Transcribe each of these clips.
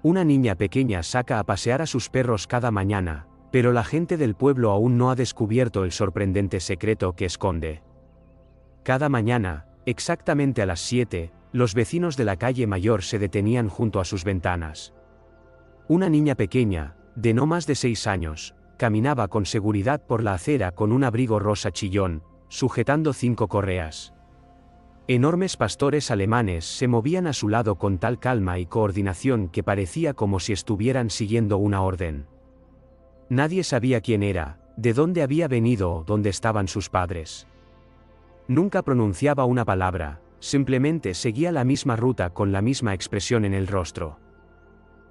Una niña pequeña saca a pasear a sus perros cada mañana, pero la gente del pueblo aún no ha descubierto el sorprendente secreto que esconde. Cada mañana, exactamente a las 7, los vecinos de la calle mayor se detenían junto a sus ventanas. Una niña pequeña, de no más de 6 años, caminaba con seguridad por la acera con un abrigo rosa chillón, sujetando 5 correas. Enormes pastores alemanes se movían a su lado con tal calma y coordinación que parecía como si estuvieran siguiendo una orden. Nadie sabía quién era, de dónde había venido o dónde estaban sus padres. Nunca pronunciaba una palabra, simplemente seguía la misma ruta con la misma expresión en el rostro.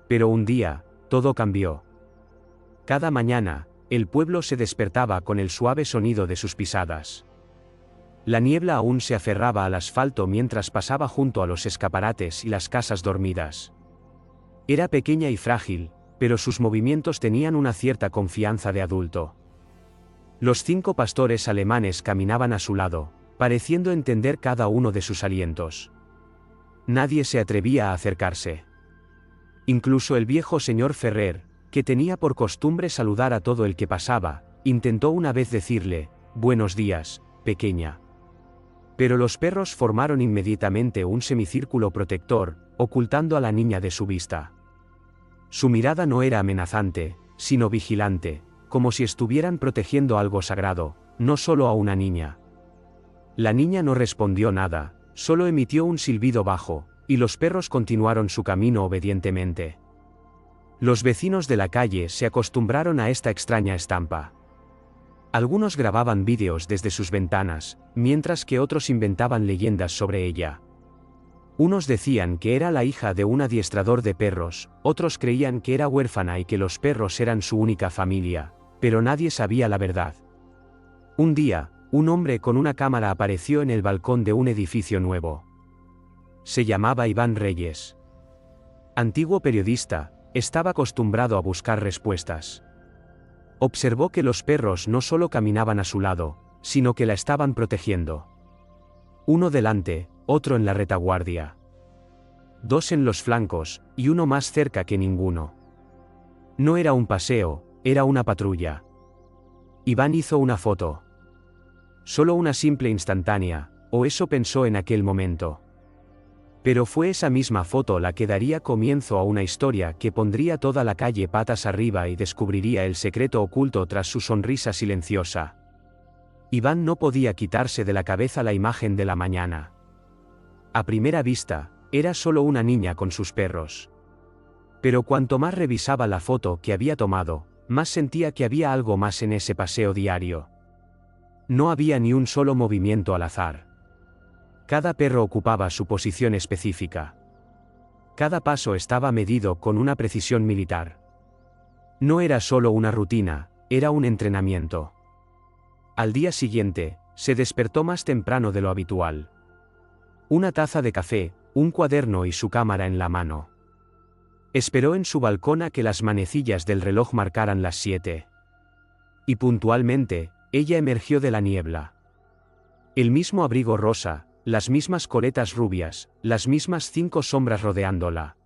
Pero un día, todo cambió. Cada mañana, el pueblo se despertaba con el suave sonido de sus pisadas. La niebla aún se aferraba al asfalto mientras pasaba junto a los escaparates y las casas dormidas. Era pequeña y frágil, pero sus movimientos tenían una cierta confianza de adulto. Los 5 pastores alemanes caminaban a su lado, pareciendo entender cada uno de sus alientos. Nadie se atrevía a acercarse. Incluso el viejo señor Ferrer, que tenía por costumbre saludar a todo el que pasaba, intentó una vez decirle, «Buenos días, pequeña». Pero los perros formaron inmediatamente un semicírculo protector, ocultando a la niña de su vista. Su mirada no era amenazante, sino vigilante, como si estuvieran protegiendo algo sagrado, no solo a una niña. La niña no respondió nada, solo emitió un silbido bajo, y los perros continuaron su camino obedientemente. Los vecinos de la calle se acostumbraron a esta extraña estampa. Algunos grababan vídeos desde sus ventanas, mientras que otros inventaban leyendas sobre ella. Unos decían que era la hija de un adiestrador de perros, otros creían que era huérfana y que los perros eran su única familia, pero nadie sabía la verdad. Un día, un hombre con una cámara apareció en el balcón de un edificio nuevo. Se llamaba Iván Reyes. Antiguo periodista, estaba acostumbrado a buscar respuestas. Observó que los perros no solo caminaban a su lado, sino que la estaban protegiendo. Uno delante, otro en la retaguardia. 2 en los flancos, y uno más cerca que ninguno. No era un paseo, era una patrulla. Iván hizo una foto. Solo una simple instantánea, o eso pensó en aquel momento. Pero fue esa misma foto la que daría comienzo a una historia que pondría toda la calle patas arriba y descubriría el secreto oculto tras su sonrisa silenciosa. Iván no podía quitarse de la cabeza la imagen de la mañana. A primera vista, era solo una niña con sus perros. Pero cuanto más revisaba la foto que había tomado, más sentía que había algo más en ese paseo diario. No había ni un solo movimiento al azar. Cada perro ocupaba su posición específica. Cada paso estaba medido con una precisión militar. No era solo una rutina, era un entrenamiento. Al día siguiente, se despertó más temprano de lo habitual. Una taza de café, un cuaderno y su cámara en la mano. Esperó en su balcón a que las manecillas del reloj marcaran las 7. Y puntualmente, ella emergió de la niebla. El mismo abrigo rosa, las mismas coletas rubias, las mismas 5 sombras rodeándola.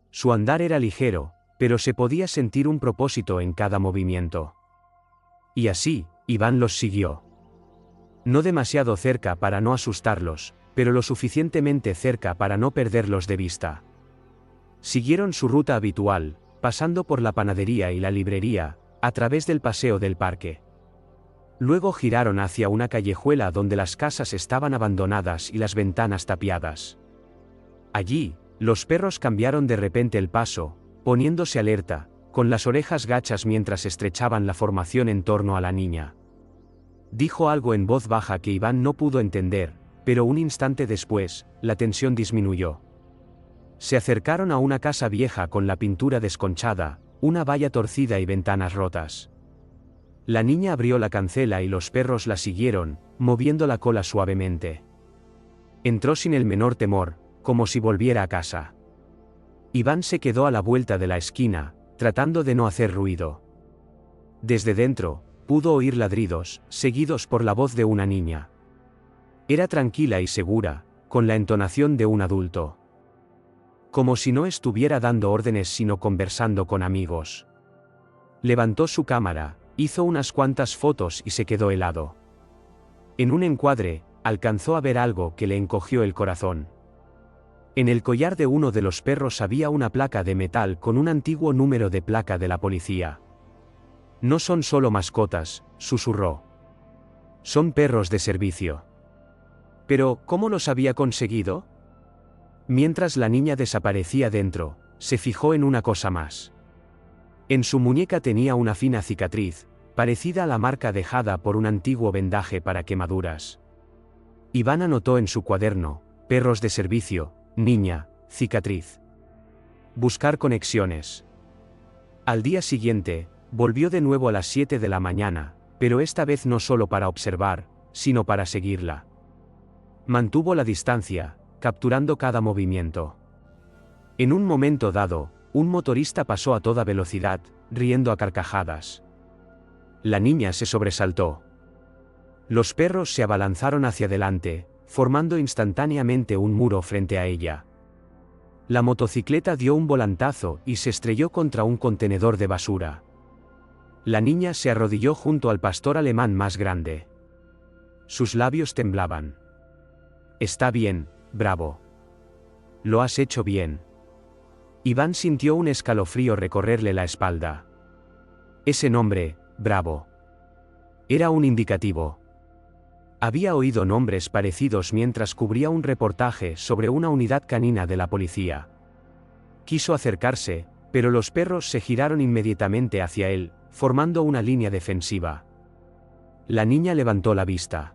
Su andar era ligero, pero se podía sentir un propósito en cada movimiento. Y así, Iván los siguió. No demasiado cerca para no asustarlos, pero lo suficientemente cerca para no perderlos de vista. Siguieron su ruta habitual, pasando por la panadería y la librería, a través del paseo del parque. Luego giraron hacia una callejuela donde las casas estaban abandonadas y las ventanas tapiadas. Allí, los perros cambiaron de repente el paso, poniéndose alerta, con las orejas gachas mientras estrechaban la formación en torno a la niña. Dijo algo en voz baja que Iván no pudo entender, pero un instante después, la tensión disminuyó. Se acercaron a una casa vieja con la pintura desconchada, una valla torcida y ventanas rotas. La niña abrió la cancela y los perros la siguieron, moviendo la cola suavemente. Entró sin el menor temor, como si volviera a casa. Iván se quedó a la vuelta de la esquina, tratando de no hacer ruido. Desde dentro, pudo oír ladridos, seguidos por la voz de una niña. Era tranquila y segura, con la entonación de un adulto. como si no estuviera dando órdenes sino conversando con amigos. Levantó su cámara, hizo unas cuantas fotos y se quedó helado. En un encuadre, alcanzó a ver algo que le encogió el corazón. En el collar de uno de los perros había una placa de metal con un antiguo número de placa de la policía. No son solo mascotas, susurró. Son perros de servicio. Pero, ¿cómo los había conseguido? Mientras la niña desaparecía dentro, se fijó en una cosa más. En su muñeca tenía una fina cicatriz, parecida a la marca dejada por un antiguo vendaje para quemaduras. Iván anotó en su cuaderno: perros de servicio, niña, cicatriz. Buscar conexiones. Al día siguiente, volvió de nuevo a las 7 de la mañana, pero esta vez no solo para observar, sino para seguirla. Mantuvo la distancia, capturando cada movimiento. En un momento dado, un motorista pasó a toda velocidad, riendo a carcajadas. La niña se sobresaltó. Los perros se abalanzaron hacia adelante, formando instantáneamente un muro frente a ella. La motocicleta dio un volantazo y se estrelló contra un contenedor de basura. La niña se arrodilló junto al pastor alemán más grande. Sus labios temblaban. Está bien, Bravo. Lo has hecho bien. Iván sintió un escalofrío recorrerle la espalda. Ese nombre, Bravo, era un indicativo. Había oído nombres parecidos mientras cubría un reportaje sobre una unidad canina de la policía. Quiso acercarse, pero los perros se giraron inmediatamente hacia él, formando una línea defensiva. La niña levantó la vista.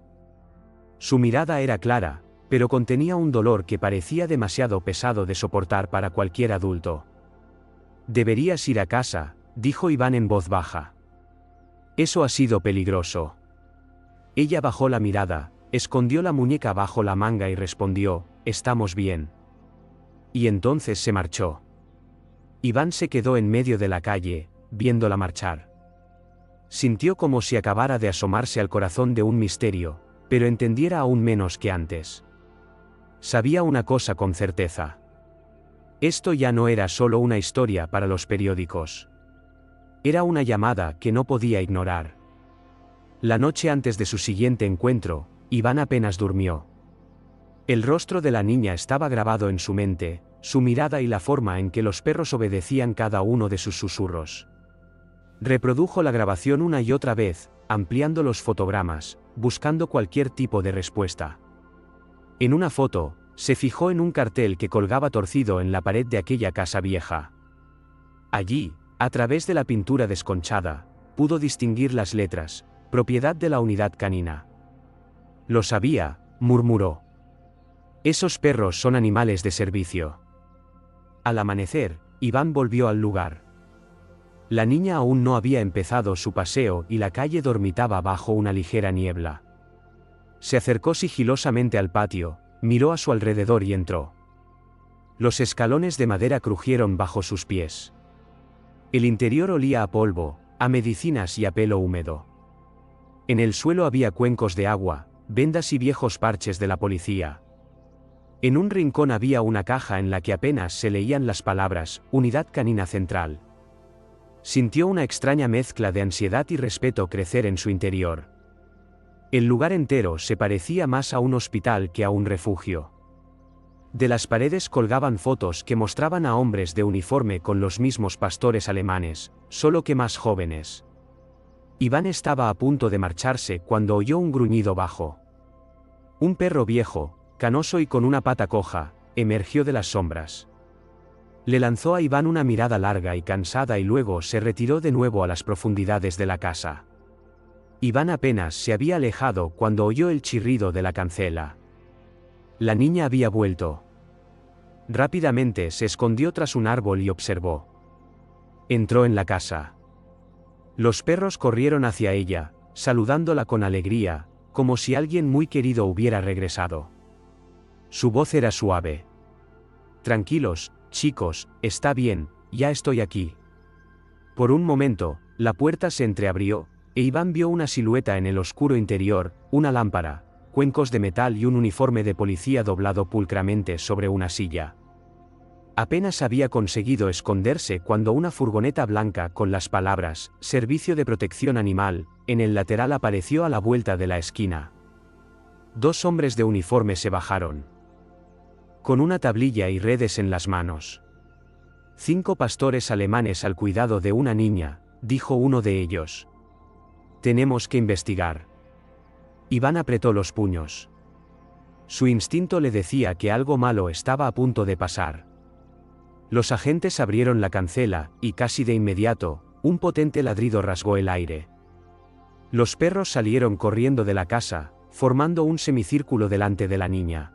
Su mirada era clara, pero contenía un dolor que parecía demasiado pesado de soportar para cualquier adulto. Deberías ir a casa, dijo Iván en voz baja. Eso ha sido peligroso. Ella bajó la mirada, escondió la muñeca bajo la manga y respondió: estamos bien. Y entonces se marchó. Iván se quedó en medio de la calle, viéndola marchar. Sintió como si acabara de asomarse al corazón de un misterio, pero entendiera aún menos que antes. Sabía una cosa con certeza. Esto ya no era solo una historia para los periódicos. Era una llamada que no podía ignorar. La noche antes de su siguiente encuentro, Iván apenas durmió. El rostro de la niña estaba grabado en su mente, su mirada y la forma en que los perros obedecían cada uno de sus susurros. Reprodujo la grabación una y otra vez, ampliando los fotogramas, buscando cualquier tipo de respuesta. En una foto, se fijó en un cartel que colgaba torcido en la pared de aquella casa vieja. Allí, a través de la pintura desconchada, pudo distinguir las letras: propiedad de la unidad canina. Lo sabía, murmuró. Esos perros son animales de servicio. Al amanecer, Iván volvió al lugar. La niña aún no había empezado su paseo y la calle dormitaba bajo una ligera niebla. Se acercó sigilosamente al patio, miró a su alrededor y entró. Los escalones de madera crujieron bajo sus pies. El interior olía a polvo, a medicinas y a pelo húmedo. En el suelo había cuencos de agua, vendas y viejos parches de la policía. En un rincón había una caja en la que apenas se leían las palabras: Unidad Canina Central. Sintió una extraña mezcla de ansiedad y respeto crecer en su interior. El lugar entero se parecía más a un hospital que a un refugio. De las paredes colgaban fotos que mostraban a hombres de uniforme con los mismos pastores alemanes, solo que más jóvenes. Iván estaba a punto de marcharse cuando oyó un gruñido bajo. Un perro viejo, canoso y con una pata coja, emergió de las sombras. Le lanzó a Iván una mirada larga y cansada y luego se retiró de nuevo a las profundidades de la casa. Iván apenas se había alejado cuando oyó el chirrido de la cancela. La niña había vuelto. Rápidamente se escondió tras un árbol y observó. Entró en la casa. Los perros corrieron hacia ella, saludándola con alegría, como si alguien muy querido hubiera regresado. Su voz era suave. Tranquilos, chicos, está bien, ya estoy aquí. Por un momento, la puerta se entreabrió, e Iván vio una silueta en el oscuro interior, una lámpara, cuencos de metal y un uniforme de policía doblado pulcramente sobre una silla. Apenas había conseguido esconderse cuando una furgoneta blanca con las palabras «Servicio de Protección Animal» en el lateral apareció a la vuelta de la esquina. Dos hombres de uniforme se bajaron. Con una tablilla y redes en las manos. 5 pastores alemanes al cuidado de una niña, dijo uno de ellos. Tenemos que investigar. Iván apretó los puños. Su instinto le decía que algo malo estaba a punto de pasar. Los agentes abrieron la cancela, y casi de inmediato, un potente ladrido rasgó el aire. Los perros salieron corriendo de la casa, formando un semicírculo delante de la niña.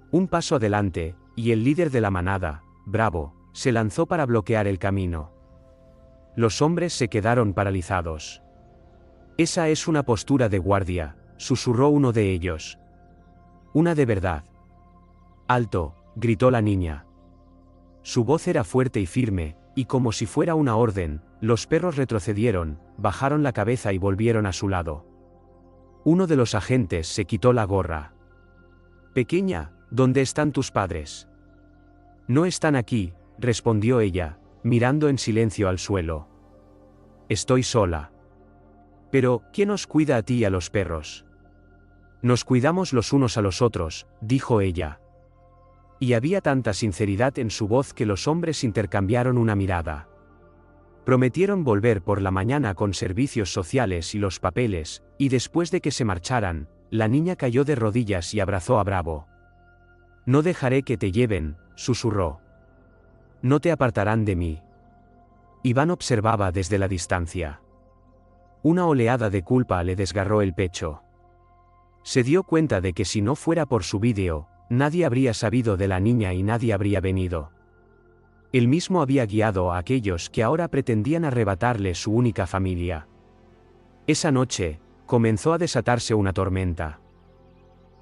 Un paso adelante, y el líder de la manada, Bravo, se lanzó para bloquear el camino. Los hombres se quedaron paralizados. Esa es una postura de guardia, susurró uno de ellos. Una de verdad. Alto, gritó la niña. Su voz era fuerte y firme, y como si fuera una orden, los perros retrocedieron, bajaron la cabeza y volvieron a su lado. Uno de los agentes se quitó la gorra. Pequeña, ¿dónde están tus padres? No están aquí, respondió ella, mirando en silencio al suelo. Estoy sola. Pero, ¿quién os cuida a ti y a los perros? Nos cuidamos los unos a los otros, dijo ella. Y había tanta sinceridad en su voz que los hombres intercambiaron una mirada. Prometieron volver por la mañana con servicios sociales y los papeles, y después de que se marcharan, la niña cayó de rodillas y abrazó a Bravo. No dejaré que te lleven, susurró. No te apartarán de mí. Iván observaba desde la distancia. Una oleada de culpa le desgarró el pecho. Se dio cuenta de que si no fuera por su vídeo, nadie habría sabido de la niña y nadie habría venido. Él mismo había guiado a aquellos que ahora pretendían arrebatarle su única familia. Esa noche, comenzó a desatarse una tormenta.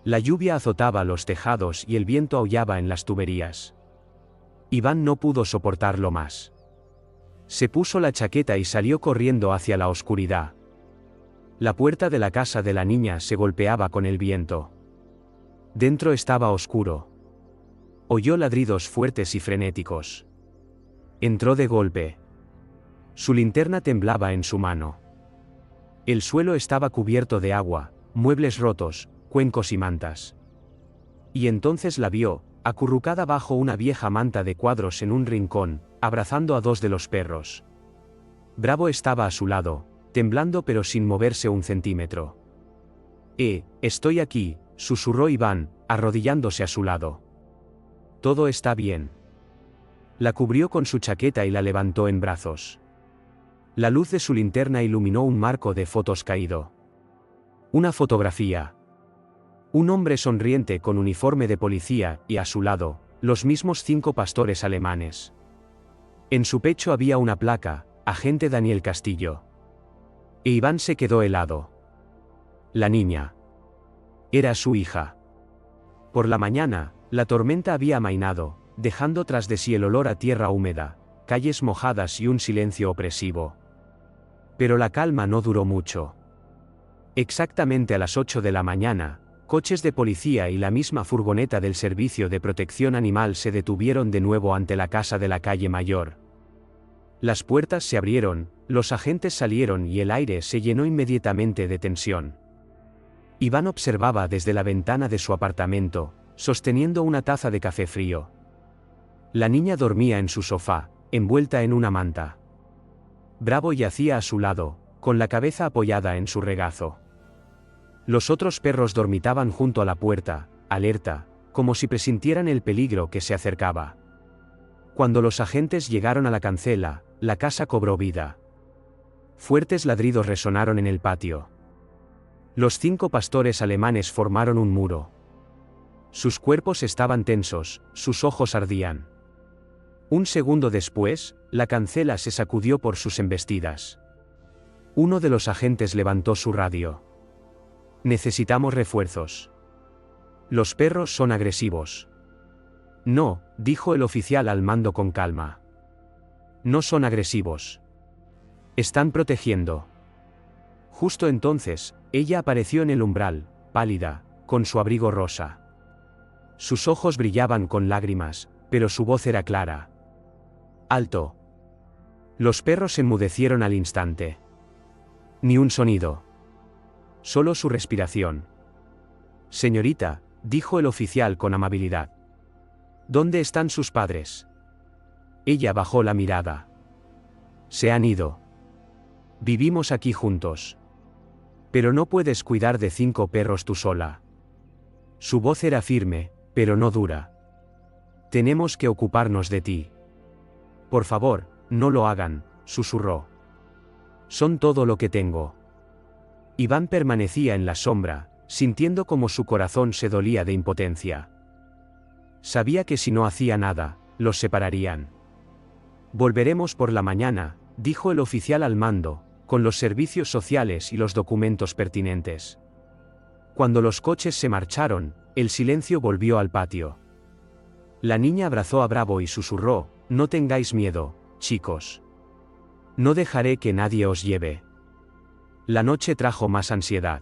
La lluvia azotaba los tejados y el viento aullaba en las tuberías. Iván no pudo soportarlo más. Se puso la chaqueta y salió corriendo hacia la oscuridad. La puerta de la casa de la niña se golpeaba con el viento. Dentro estaba oscuro. Oyó ladridos fuertes y frenéticos. Entró de golpe. Su linterna temblaba en su mano. El suelo estaba cubierto de agua, muebles rotos, cuencos y mantas. Y entonces la vio, acurrucada bajo una vieja manta de cuadros en un rincón, abrazando a 2 de los perros. Bravo estaba a su lado, temblando pero sin moverse un centímetro. Estoy aquí, susurró Iván, arrodillándose a su lado. Todo está bien. La cubrió con su chaqueta y la levantó en brazos. La luz de su linterna iluminó un marco de fotos caído. Una fotografía. Un hombre sonriente con uniforme de policía, y a su lado, los mismos 5 pastores alemanes. En su pecho había una placa, Agente Daniel Castillo. E Iván se quedó helado. La niña. Era su hija. Por la mañana, la tormenta había amainado, dejando tras de sí el olor a tierra húmeda, calles mojadas y un silencio opresivo. Pero la calma no duró mucho. Exactamente a las 8 de la mañana, coches de policía y la misma furgoneta del Servicio de Protección Animal se detuvieron de nuevo ante la casa de la calle Mayor. Las puertas se abrieron, los agentes salieron y el aire se llenó inmediatamente de tensión. Iván observaba desde la ventana de su apartamento, sosteniendo una taza de café frío. La niña dormía en su sofá, envuelta en una manta. Bravo yacía a su lado, con la cabeza apoyada en su regazo. Los otros perros dormitaban junto a la puerta, alerta, como si presintieran el peligro que se acercaba. Cuando los agentes llegaron a la cancela, la casa cobró vida. Fuertes ladridos resonaron en el patio. Los 5 pastores alemanes formaron un muro. Sus cuerpos estaban tensos, sus ojos ardían. Un segundo después, la cancela se sacudió por sus embestidas. Uno de los agentes levantó su radio. Necesitamos refuerzos. Los perros son agresivos. No, dijo el oficial al mando con calma. No son agresivos. Están protegiendo. Justo entonces, ella apareció en el umbral, pálida, con su abrigo rosa. Sus ojos brillaban con lágrimas, pero su voz era clara. «Alto». Los perros enmudecieron al instante. Ni un sonido. Solo su respiración. «Señorita», dijo el oficial con amabilidad. «¿Dónde están sus padres?» Ella bajó la mirada. «Se han ido. Vivimos aquí juntos. Pero no puedes cuidar de 5 perros tú sola». Su voz era firme, pero no dura. «Tenemos que ocuparnos de ti». «Por favor, no lo hagan», susurró. «Son todo lo que tengo». Iván permanecía en la sombra, sintiendo como su corazón se dolía de impotencia. Sabía que si no hacía nada, los separarían. «Volveremos por la mañana», dijo el oficial al mando, con los servicios sociales y los documentos pertinentes. Cuando los coches se marcharon, el silencio volvió al patio. La niña abrazó a Bravo y susurró: «No tengáis miedo, chicos. No dejaré que nadie os lleve». La noche trajo más ansiedad.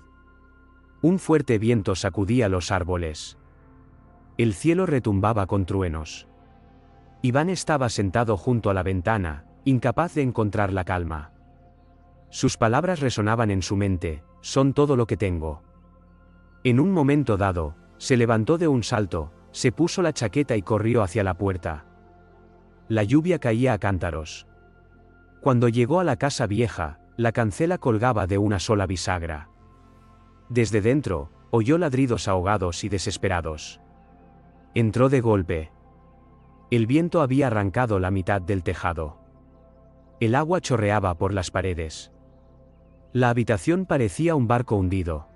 Un fuerte viento sacudía los árboles. El cielo retumbaba con truenos. Iván estaba sentado junto a la ventana, incapaz de encontrar la calma. Sus palabras resonaban en su mente: «Son todo lo que tengo». En un momento dado, se levantó de un salto, se puso la chaqueta y corrió hacia la puerta. La lluvia caía a cántaros. Cuando llegó a la casa vieja, la cancela colgaba de una sola bisagra. Desde dentro, oyó ladridos ahogados y desesperados. Entró de golpe. El viento había arrancado la mitad del tejado. El agua chorreaba por las paredes. La habitación parecía un barco hundido.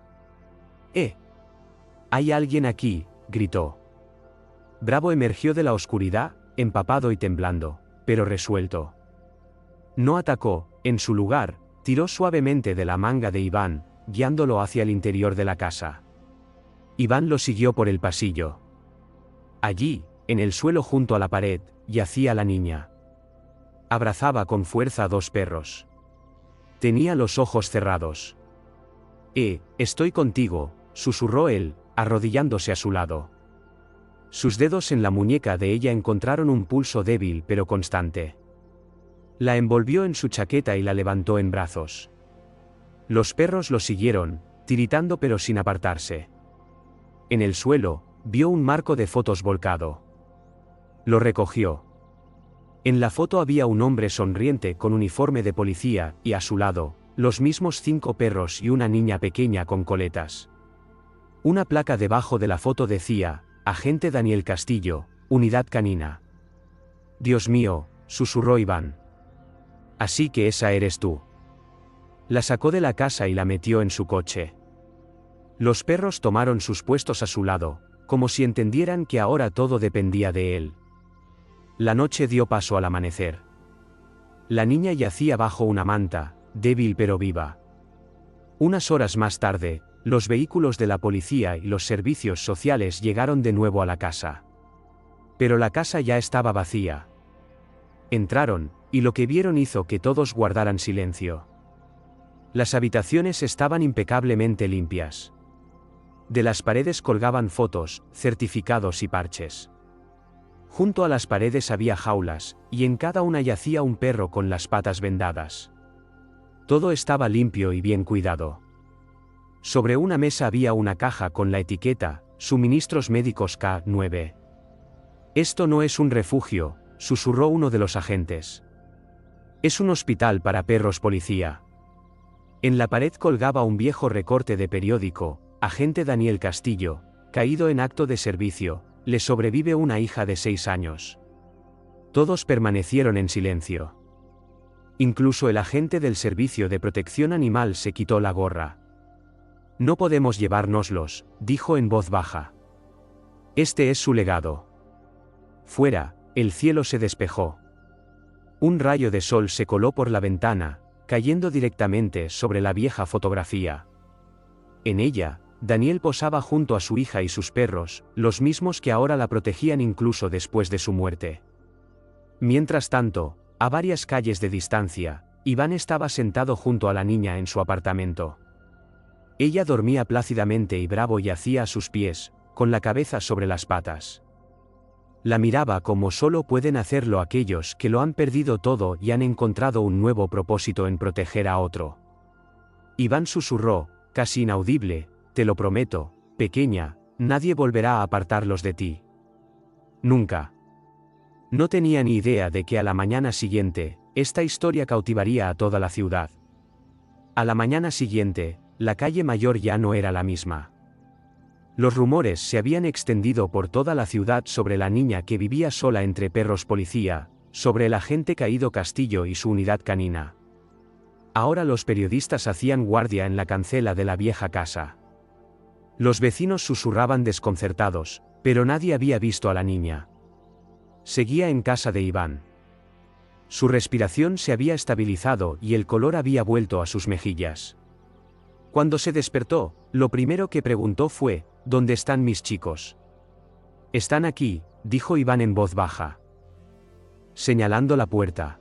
«¿Hay alguien aquí?», gritó. Bravo emergió de la oscuridad, empapado y temblando, pero resuelto. No atacó, en su lugar, tiró suavemente de la manga de Iván, guiándolo hacia el interior de la casa. Iván lo siguió por el pasillo. Allí, en el suelo junto a la pared, yacía la niña. Abrazaba con fuerza a 2 perros. Tenía los ojos cerrados. «Estoy contigo», susurró él, arrodillándose a su lado. Sus dedos en la muñeca de ella encontraron un pulso débil pero constante. La envolvió en su chaqueta y la levantó en brazos. Los perros lo siguieron, tiritando pero sin apartarse. En el suelo, vio un marco de fotos volcado. Lo recogió. En la foto había un hombre sonriente con uniforme de policía, y a su lado, los mismos 5 perros y una niña pequeña con coletas. Una placa debajo de la foto decía: «Agente Daniel Castillo, Unidad Canina». «Dios mío», susurró Iván. «Así que esa eres tú». La sacó de la casa y la metió en su coche. Los perros tomaron sus puestos a su lado, como si entendieran que ahora todo dependía de él. La noche dio paso al amanecer. La niña yacía bajo una manta, débil pero viva. Unas horas más tarde, los vehículos de la policía y los servicios sociales llegaron de nuevo a la casa. Pero la casa ya estaba vacía. Entraron, y lo que vieron hizo que todos guardaran silencio. Las habitaciones estaban impecablemente limpias. De las paredes colgaban fotos, certificados y parches. Junto a las paredes había jaulas, y en cada una yacía un perro con las patas vendadas. Todo estaba limpio y bien cuidado. Sobre una mesa había una caja con la etiqueta: «Suministros médicos K9». «Esto no es un refugio», susurró uno de los agentes. «Es un hospital para perros policía». En la pared colgaba un viejo recorte de periódico: «Agente Daniel Castillo, caído en acto de servicio, le sobrevive una hija de 6 años». Todos permanecieron en silencio. Incluso el agente del Servicio de Protección Animal se quitó la gorra. «No podemos llevárnoslos», dijo en voz baja. «Este es su legado». Fuera, el cielo se despejó. Un rayo de sol se coló por la ventana, cayendo directamente sobre la vieja fotografía. En ella, Daniel posaba junto a su hija y sus perros, los mismos que ahora la protegían incluso después de su muerte. Mientras tanto, a varias calles de distancia, Iván estaba sentado junto a la niña en su apartamento. Ella dormía plácidamente y Bravo yacía a sus pies, con la cabeza sobre las patas. La miraba como solo pueden hacerlo aquellos que lo han perdido todo y han encontrado un nuevo propósito en proteger a otro. Iván susurró, casi inaudible, te lo prometo, pequeña, nadie volverá a apartarlos de ti. Nunca. No tenía ni idea de que a la mañana siguiente, esta historia cautivaría a toda la ciudad. A la mañana siguiente, la calle mayor ya no era la misma. Los rumores se habían extendido por toda la ciudad sobre la niña que vivía sola entre perros policía, sobre el agente caído Castillo y su unidad canina. Ahora los periodistas hacían guardia en la cancela de la vieja casa. Los vecinos susurraban desconcertados, pero nadie había visto a la niña. Seguía en casa de Iván. Su respiración se había estabilizado y el color había vuelto a sus mejillas. Cuando se despertó, lo primero que preguntó fue, ¿dónde están mis chicos? Están aquí, dijo Iván en voz baja, señalando la puerta.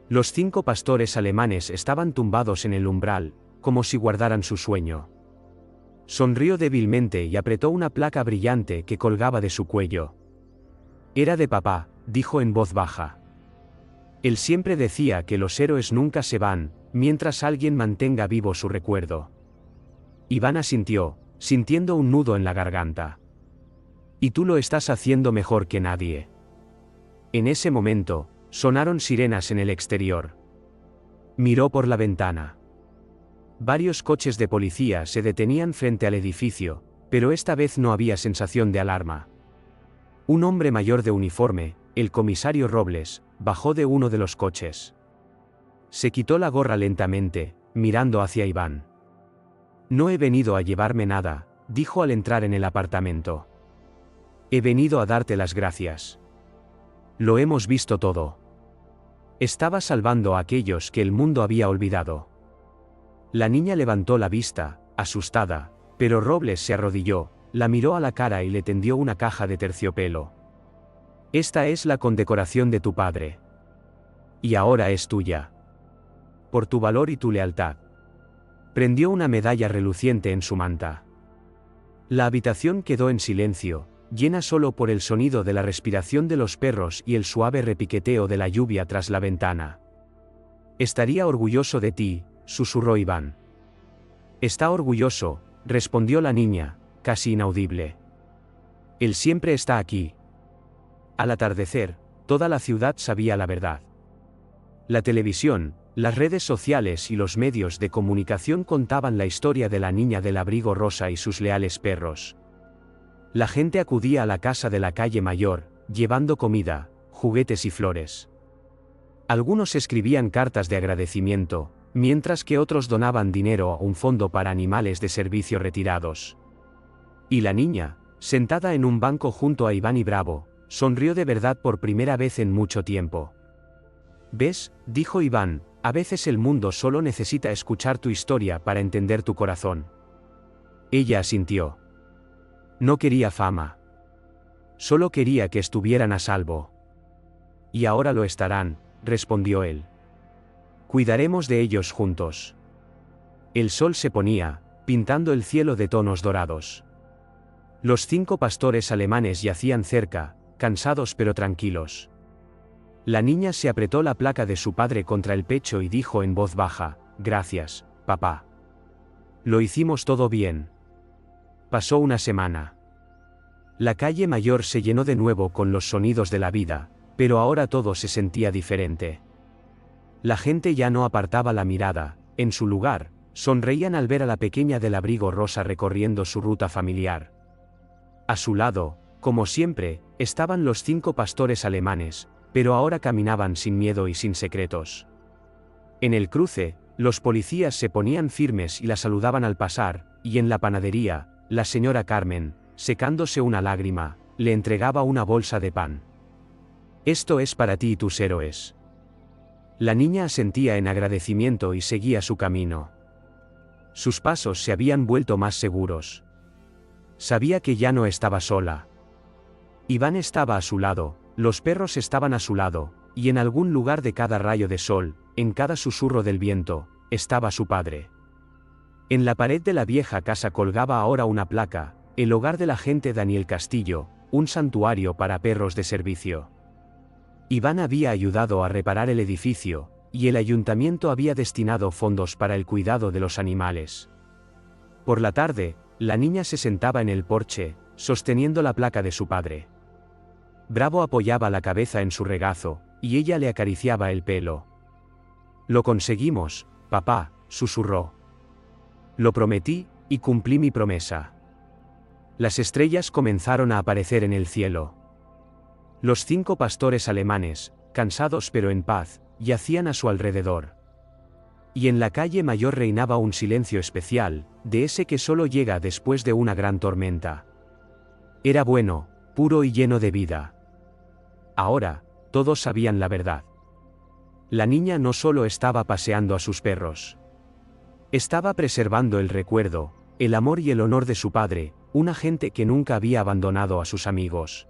Los 5 pastores alemanes estaban tumbados en el umbral, como si guardaran su sueño. Sonrió débilmente y apretó una placa brillante que colgaba de su cuello. Era de papá, dijo en voz baja. Él siempre decía que los héroes nunca se van, mientras alguien mantenga vivo su recuerdo. Iván asintió, sintiendo un nudo en la garganta. Y tú lo estás haciendo mejor que nadie. En ese momento, sonaron sirenas en el exterior. Miró por la ventana. Varios coches de policía se detenían frente al edificio, pero esta vez no había sensación de alarma. Un hombre mayor de uniforme, el comisario Robles, bajó de uno de los coches. Se quitó la gorra lentamente, mirando hacia Iván. No he venido a llevarme nada, dijo al entrar en el apartamento. He venido a darte las gracias. Lo hemos visto todo. Estaba salvando a aquellos que el mundo había olvidado. La niña levantó la vista, asustada, pero Robles se arrodilló, la miró a la cara y le tendió una caja de terciopelo. Esta es la condecoración de tu padre. Y ahora es tuya. Por tu valor y tu lealtad. Prendió una medalla reluciente en su manta. La habitación quedó en silencio, llena solo por el sonido de la respiración de los perros y el suave repiqueteo de la lluvia tras la ventana. Estaría orgulloso de ti, susurró Iván. Está orgulloso, respondió la niña, casi inaudible. Él siempre está aquí. Al atardecer, toda la ciudad sabía la verdad. La televisión, las redes sociales y los medios de comunicación contaban la historia de la niña del abrigo rosa y sus leales perros. La gente acudía a la casa de la calle mayor, llevando comida, juguetes y flores. Algunos escribían cartas de agradecimiento, mientras que otros donaban dinero a un fondo para animales de servicio retirados. Y la niña, sentada en un banco junto a Iván y Bravo, sonrió de verdad por primera vez en mucho tiempo. ¿Ves?, dijo Iván, a veces el mundo solo necesita escuchar tu historia para entender tu corazón. Ella asintió. No quería fama. Solo quería que estuvieran a salvo. Y ahora lo estarán, respondió él. Cuidaremos de ellos juntos. El sol se ponía, pintando el cielo de tonos dorados. Los 5 pastores alemanes yacían cerca, cansados pero tranquilos. La niña se apretó la placa de su padre contra el pecho y dijo en voz baja, gracias, papá. Lo hicimos todo bien. Pasó una semana. La calle mayor se llenó de nuevo con los sonidos de la vida, pero ahora todo se sentía diferente. La gente ya no apartaba la mirada, en su lugar, sonreían al ver a la pequeña del abrigo rosa recorriendo su ruta familiar. A su lado, como siempre, estaban los 5 pastores alemanes, pero ahora caminaban sin miedo y sin secretos. En el cruce, los policías se ponían firmes y la saludaban al pasar, y en la panadería, la señora Carmen, secándose una lágrima, le entregaba una bolsa de pan. Esto es para ti y tus héroes. La niña asentía en agradecimiento y seguía su camino. Sus pasos se habían vuelto más seguros. Sabía que ya no estaba sola. Iván estaba a su lado, los perros estaban a su lado, y en algún lugar de cada rayo de sol, en cada susurro del viento, estaba su padre. En la pared de la vieja casa colgaba ahora una placa, el hogar del agente Daniel Castillo, un santuario para perros de servicio. Iván había ayudado a reparar el edificio, y el ayuntamiento había destinado fondos para el cuidado de los animales. Por la tarde, la niña se sentaba en el porche, sosteniendo la placa de su padre. Bravo apoyaba la cabeza en su regazo, y ella le acariciaba el pelo. «Lo conseguimos, papá», susurró. «Lo prometí, y cumplí mi promesa». Las estrellas comenzaron a aparecer en el cielo. Los 5 pastores alemanes, cansados pero en paz, yacían a su alrededor. Y en la calle mayor reinaba un silencio especial, de ese que solo llega después de una gran tormenta. Era bueno, puro y lleno de vida. Ahora, todos sabían la verdad. La niña no solo estaba paseando a sus perros. Estaba preservando el recuerdo, el amor y el honor de su padre, un agente que nunca había abandonado a sus amigos.